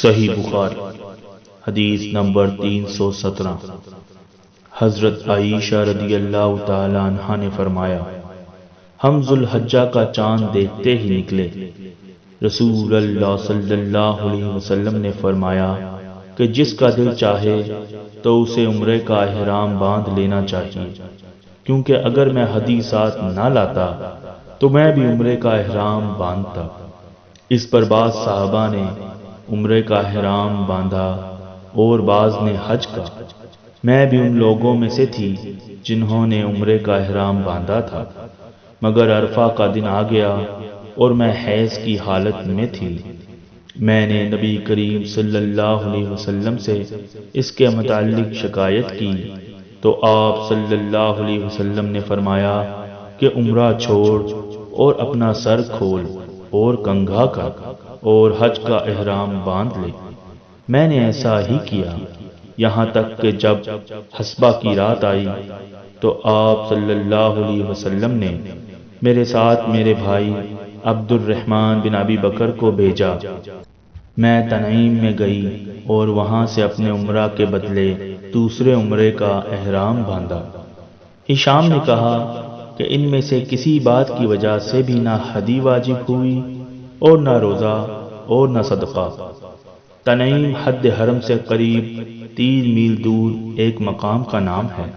صحیح بخاری حدیث نمبر 317۔ حضرت عائشہ رضی اللہ تعالی عنہا نے فرمایا، ہم ذوالحجہ کا چاند دیکھتے ہی نکلے۔ رسول اللہ صلی اللہ علیہ وسلم نے فرمایا کہ جس کا دل چاہے تو اسے عمرے کا احرام باندھ لینا چاہیے، کیونکہ اگر میں ہدی ساتھ نہ لاتا تو میں بھی عمرے کا احرام باندھتا۔ اس پر بعض صحابہ نے عمرے کا احرام باندھا اور بعض نے حج کا۔ میں بھی ان لوگوں میں سے تھی جنہوں نے عمرے کا احرام باندھا تھا، مگر عرفہ کا دن آ گیا اور میں حیض کی حالت میں تھی۔ میں نے نبی کریم صلی اللہ علیہ وسلم سے اس کے متعلق شکایت کی تو آپ صلی اللہ علیہ وسلم نے فرمایا کہ عمرہ چھوڑ اور اپنا سر کھول اور کنگھا کر اور حج کا احرام باندھ لے۔ میں نے ایسا ہی کیا، یہاں تک کہ جب حسبہ کی رات آئی تو آپ صلی اللہ علیہ وسلم نے میرے ساتھ میرے بھائی عبد الرحمن بن ابی بکر کو بھیجا۔ میں تنعیم میں گئی اور وہاں سے اپنے عمرہ کے بدلے دوسرے عمرے کا احرام باندھا۔ ہشام نے کہا کہ ان میں سے کسی بات کی وجہ سے بھی نہ ہدی واجب ہوئی اور نہ روزہ اور نہ صدقہ۔ تنعیم حد حرم سے قریب 3 میل دور ایک مقام کا نام ہے۔